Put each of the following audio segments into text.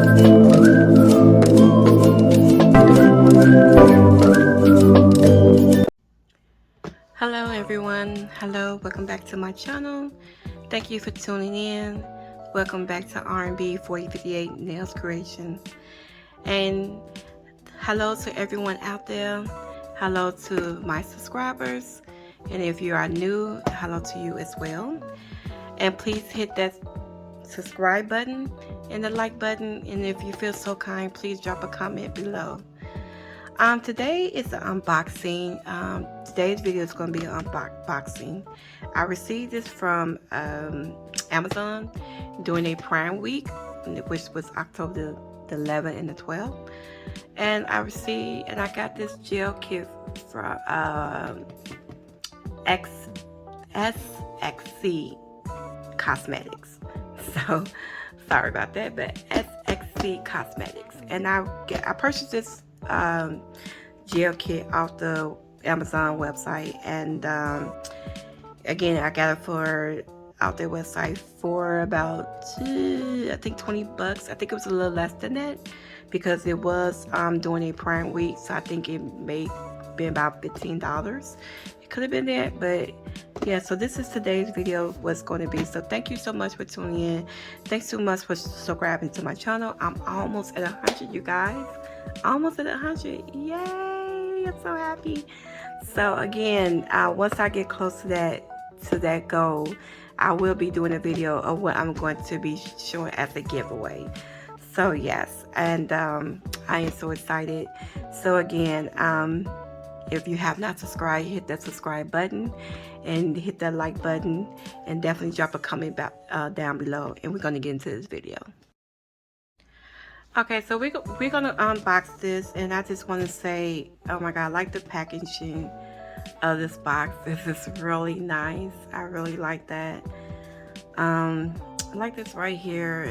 Hello everyone, hello, welcome back to my channel. Thank you for tuning in. Welcome back to RB4058 Nails Creations. And hello to everyone out there. Hello to my subscribers. And if you are new, hello to you as well. And please hit that subscribe button and the like button. And if you feel so kind, please drop a comment below. Today is an unboxing. Today's video is going to be an unboxing. I received this from Amazon during a Prime Week, which was October the 11th and the 12th. And I got this gel kit from SXC Cosmetics. So sorry about that, but SXC Cosmetics. And I purchased this gel kit off the Amazon website, and again, I got it out their website for about I think 20 bucks. I think it was a little less than that because it was during a Prime Week, so I think it may been about $15. It could have been that, but yeah. So this is today's video what's going to be. So thank you so much for tuning in. Thanks so much for subscribing to my channel. I'm almost at 100, you guys. Almost at 100. Yay, I'm so happy. So again, once I get close to that goal, I will be doing a video of what I'm going to be showing as a giveaway. So yes, and I am so excited. So again, if you have not subscribed, hit that subscribe button and hit that like button, and definitely drop a comment down below, and we're going to get into this video. Okay, so we're gonna unbox this, and I just want to say, oh my god, I like the packaging of this box. This is really nice. I really like that. I like this right here,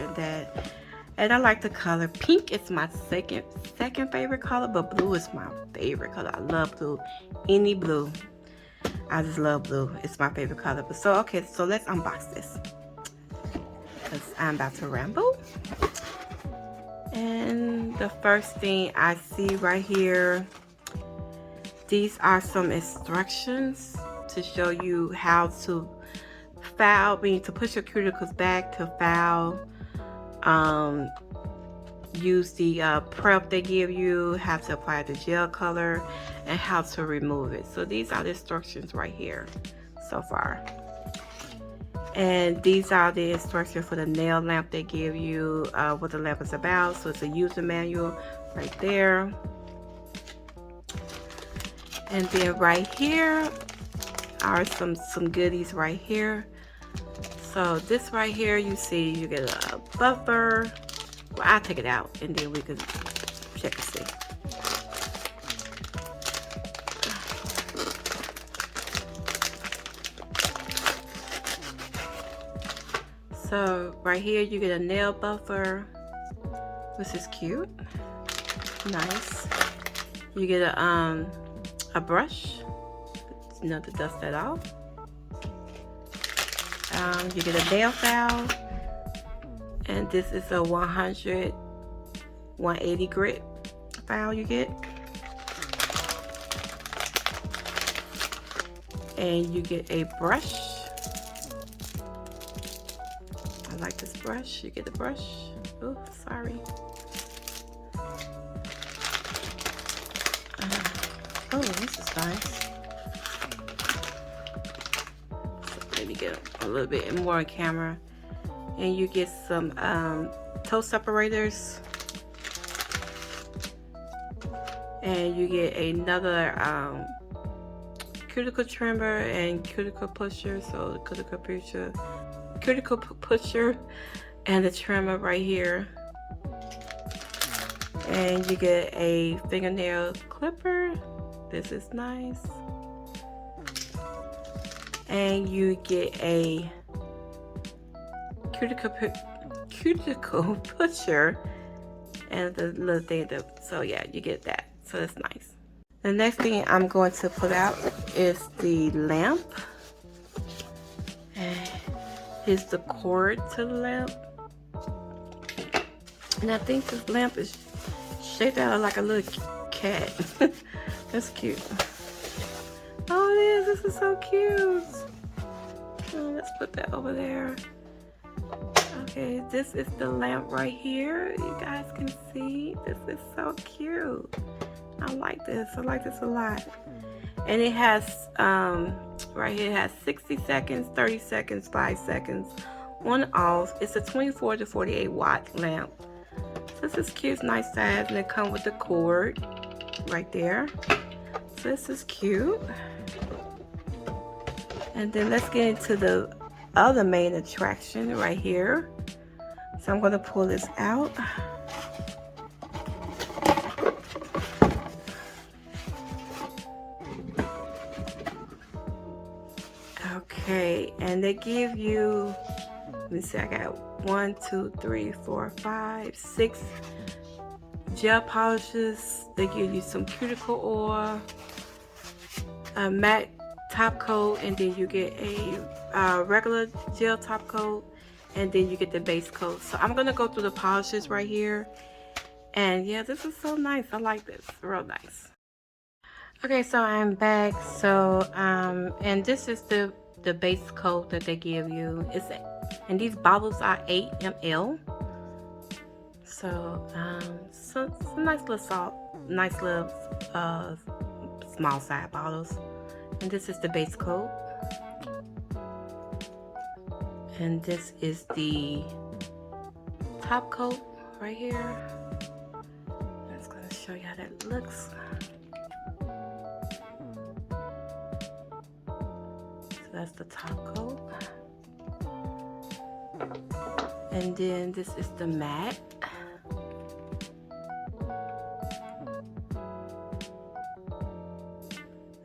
and I like the color. Pink is my second favorite color, but blue is my favorite color. I love blue. Any blue, I just love blue. It's my favorite color. But so okay, so let's unbox this because I'm about to ramble. And the first thing I see right here, these are some instructions to show you how to file, to push your cuticles back to file, use the prep they give you, how to apply the gel color, and how to remove it. So these are the instructions right here so far. And these are the instructions for the nail lamp they give you, what the lamp is about. So it's a user manual right there. And then right here are some goodies right here. So this right here, you see you get a buffer. Well, I'll take it out and then we can check and see. So right here you get a nail buffer, which is cute, nice. You get a brush, to dust that off. You get a nail file, and this is a 180 grit file you get. And you get a brush. I like this brush. You get the brush. Oh, sorry. Oh, this is nice. So let me get a little bit more on camera. And you get some toe separators. And you get another cuticle trimmer and cuticle pusher. So the cuticle pusher and the trimmer right here. And you get a fingernail clipper. This is nice. And you get a cuticle pusher and the little thing so yeah, you get that. So that's nice. The next thing I'm going to put out is the lamp. And here's the cord to the lamp. And I think this lamp is shaped out like a little cat. That's cute. Oh, it is. This is so cute. Oh, let's put that over there. Okay, this is the lamp right here. You guys can see. This is so cute. I like this. I like this a lot. And it has, right here, it has 60 seconds, 30 seconds, 5 seconds on off. It's a 24 to 48 watt lamp. So this is cute, nice size, and it comes with the cord right there. So this is cute. And then let's get into the other main attraction right here. So I'm going to pull this out. Okay, and they give you, let me see, I got 1, 2, 3, 4, 5, 6 gel polishes. They give you some cuticle oil, a matte top coat, and then you get a regular gel top coat, and then you get the base coat. So I'm gonna go through the polishes right here, and yeah, this is so nice. I like this, real nice. Okay, so I'm back. So and this is the base coat that they give you. And these bottles are 8 ml. So some nice little small side bottles. And this is the base coat. And this is the top coat right here. I'm just gonna show you how that looks. That's the top coat. And then this is the matte.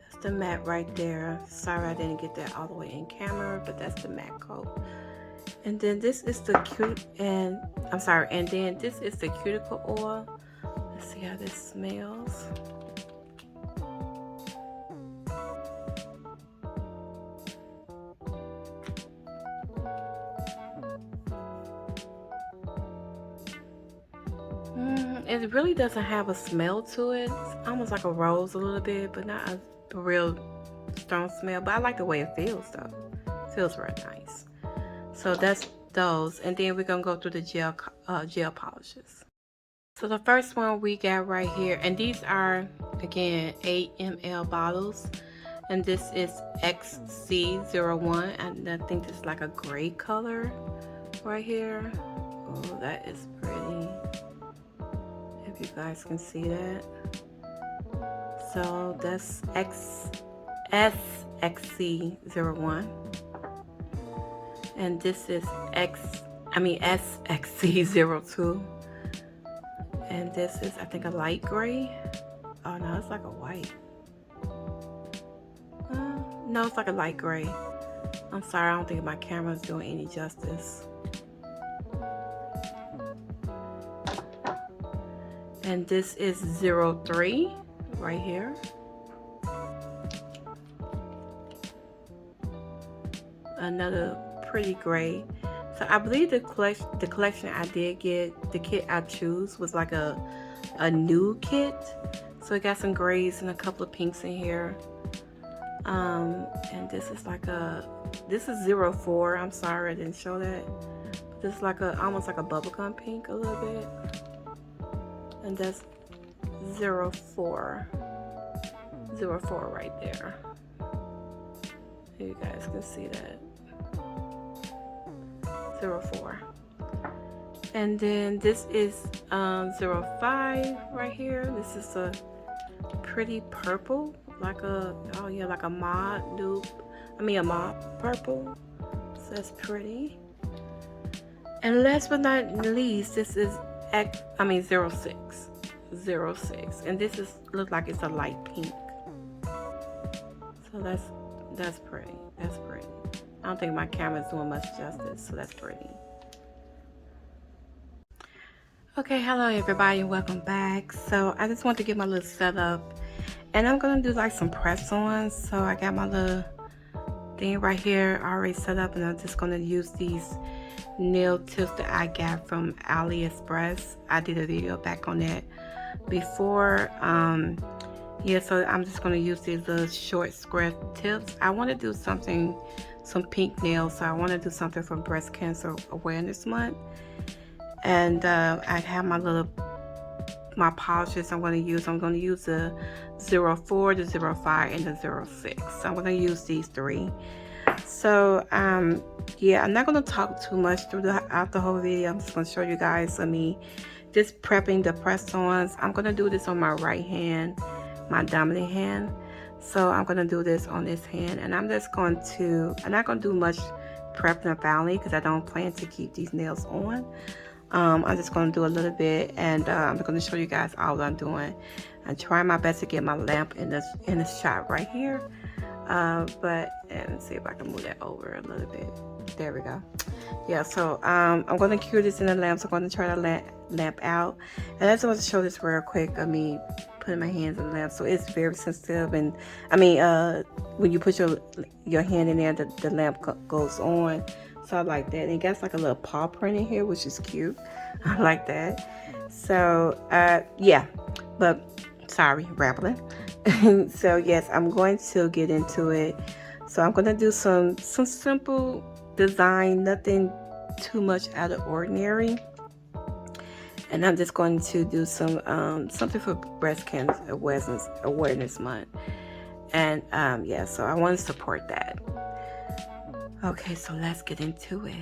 That's the matte right there. Sorry I didn't get that all the way in camera, but that's the matte coat. And then this is the and then this is the cuticle oil. Let's see how this smells. It really doesn't have a smell to it. It's almost like a rose a little bit, but not a real strong smell. But I like the way it feels though. It feels very nice. So that's those. And then we're gonna go through the gel polishes. So the first one we got right here, and these are again 8 ml bottles. And this is XC01, and I think it's like a gray color right here. Oh, that is pretty. You guys can see that. So that's SXC01, and this is SXC02, and this is I think a light gray. Oh no, it's like a white. No, it's like a light gray. I'm sorry, I don't think my camera is doing any justice. And this is 03 right here. Another pretty gray. So I believe the collection I did get, the kit I choose was like a new kit. So it got some grays and a couple of pinks in here. And this is like this is 04. I'm sorry I didn't show that. But this is like almost like a bubblegum pink a little bit. And that's 04 right there. You guys can see that. 04. And then this is 05 right here. This is a pretty purple, like a mauve purple. So that's pretty. And last but not least, this is 06, and this is look like it's a light pink. So that's pretty. That's pretty. I don't think my camera's doing much justice, so that's pretty. Okay, hello everybody, and welcome back. So I just want to get my little setup, and I'm gonna do like some press-ons. So I got my little thing right here already set up, and I'm just going to use these nail tips that I got from AliExpress. I did a video back on that before. Yeah, so I'm just going to use these little short square tips. I want to do something, some pink nails, so I want to do something for Breast Cancer Awareness Month. And I have my polishes I'm going to use. I'm going to use the 04, the 05, and the 06. So I'm going to use these three. So yeah, I'm not going to talk too much throughout the whole video. I'm just going to show you guys me just prepping the press-ons. I'm going to do this on my right hand, my dominant hand. So I'm going to do this on this hand, and I'm not going to do much prepping or filing because I don't plan to keep these nails on. I'm just going to do a little bit, and I'm going to show you guys all what I'm doing. I'm trying my best to get my lamp in the shot right here. But and see if I can move that over a little bit. There we go. Yeah, so I'm going to cure this in the lamp. So I'm going to try the lamp out, and I just want to show this real quick. I mean, putting my hands in the lamp, so it's very sensitive. And I mean, when you put your hand in there, the lamp goes on. So I like that. And it got like a little paw print in here, which is cute. I like that. So yeah, but sorry, rambling. So yes, I'm going to get into it. So I'm going to do some simple design, nothing too much out of ordinary. And I'm just going to do some something for Breast Cancer Awareness Month. And yeah, so I want to support that. Okay, so let's get into it.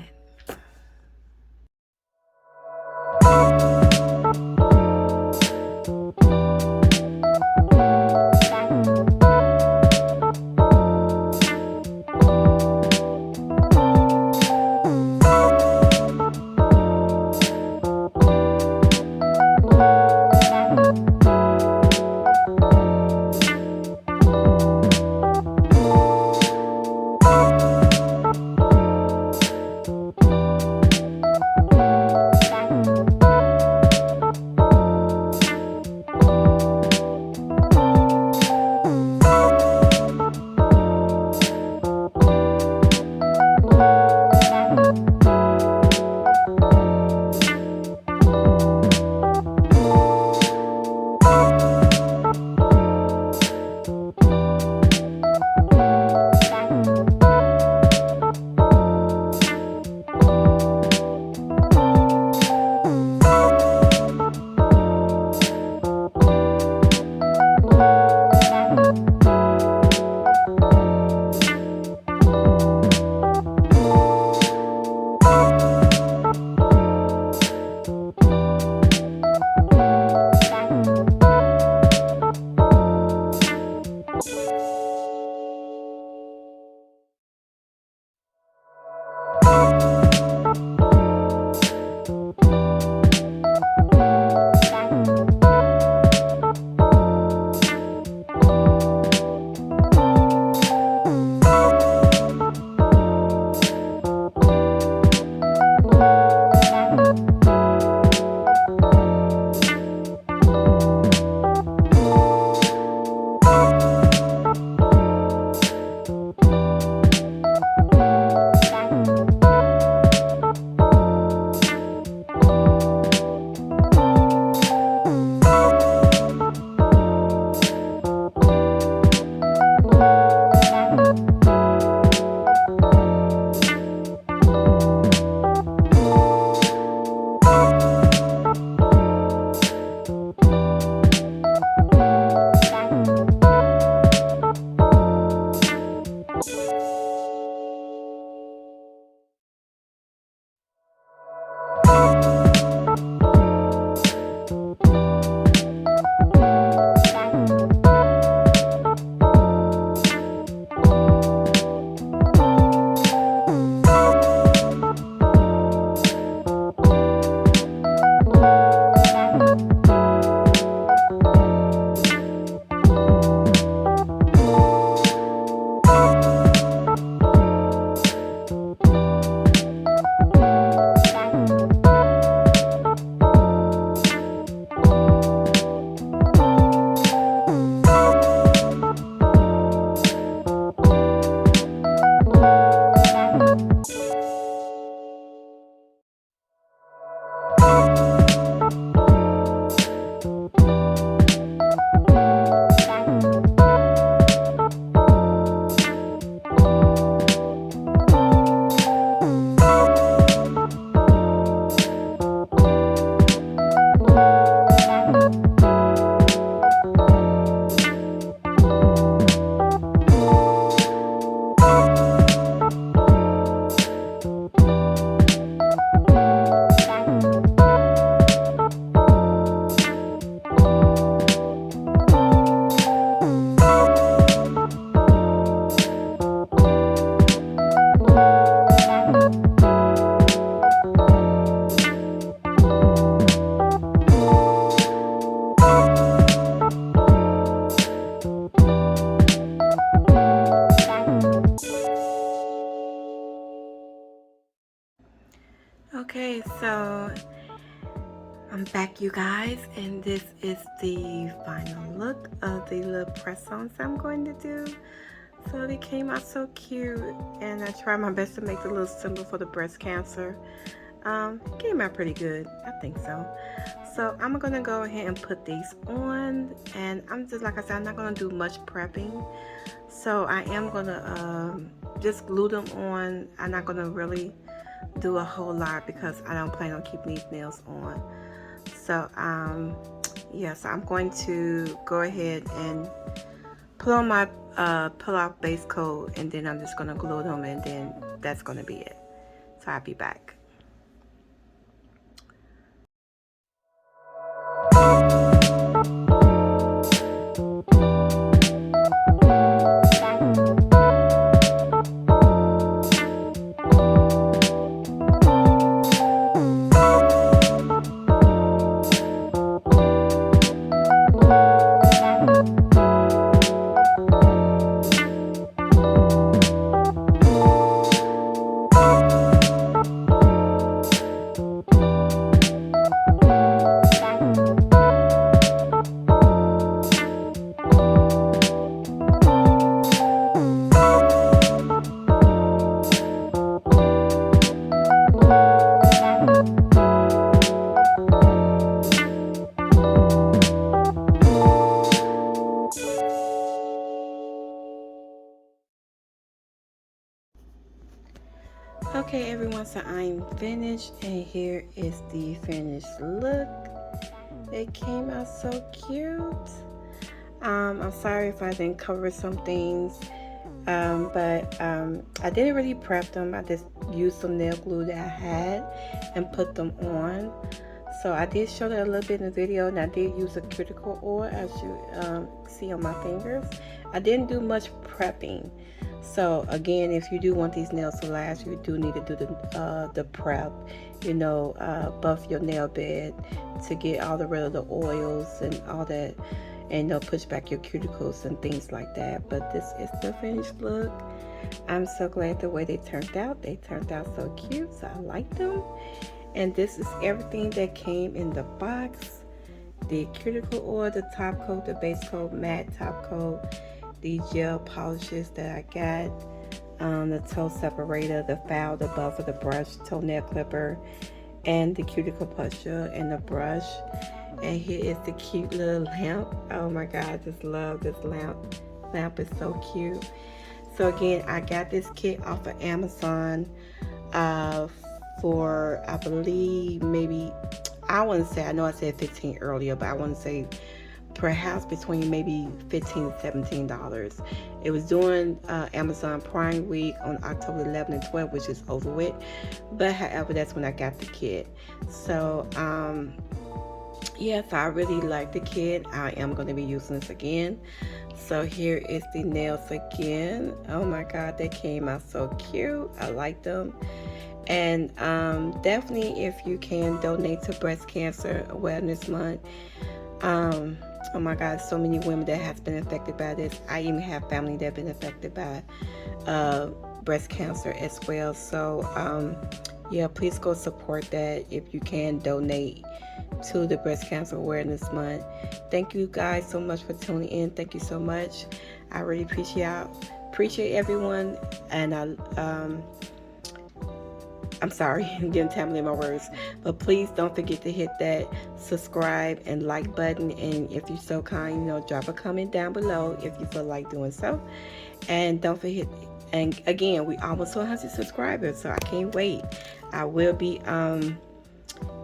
back, you guys, and this is the final look of the little press-ons I'm going to do. So they came out so cute, and I tried my best to make the little symbol for the breast cancer. It came out pretty good, I think so. So I'm gonna go ahead and put these on, and I'm just, like I said, I'm not gonna do much prepping. So I am gonna just glue them on. I'm not gonna really do a whole lot because I don't plan on keeping these nails on. So yeah, so I'm going to go ahead and put on my pull-out base coat, and then I'm just gonna glue them, and then that's gonna be it. So I'll be back. Okay everyone, so I'm finished, and here is the finished look. It came out so cute. I'm sorry if I didn't cover some things, but I didn't really prep them. I just used some nail glue that I had and put them on. So I did show that a little bit in the video, and I did use a cuticle oil, as you see on my fingers. I didn't do much prepping. So again, if you do want these nails to last, you do need to do the prep, you know, buff your nail bed to get all the rid of the oils and all that, and you know, push back your cuticles and things like that. But this is the finished look. I'm so glad the way they turned out. They turned out so cute, so I like them. And this is everything that came in the box: the cuticle oil, the top coat, the base coat, matte top coat, the gel polishes that I got, the toe separator, the file, the buffer, the brush, toenail clipper, and the cuticle pusher, and the brush. And here is the cute little lamp. Oh my god, I just love this lamp. Lamp is so cute. So again, I got this kit off of Amazon for, I believe, maybe, I want to say, I know I said 15 earlier, but I want to say perhaps between maybe $15 to $17. It was during Amazon Prime Week on October 11 and 12, which is over with. But however, that's when I got the kit. So yes, I really like the kit. I am going to be using this again. So here is the nails again. Oh my god, they came out so cute. I like them. And definitely, if you can, donate to Breast Cancer Awareness Month. Oh my god, so many women that has been affected by this. I even have family that have been affected by breast cancer as well. So yeah, please go support that if you can. Donate to the Breast Cancer Awareness Month. Thank you guys so much for tuning in. Thank you so much. I really appreciate everyone. And I'm sorry, I'm getting tangled in my words, but please don't forget to hit that subscribe and like button, and if you're so kind, you know, drop a comment down below if you feel like doing so. And don't forget, and again, we almost 100 subscribers, so I can't wait. I will be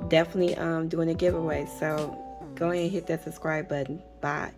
definitely doing a giveaway, so go ahead and hit that subscribe button. Bye.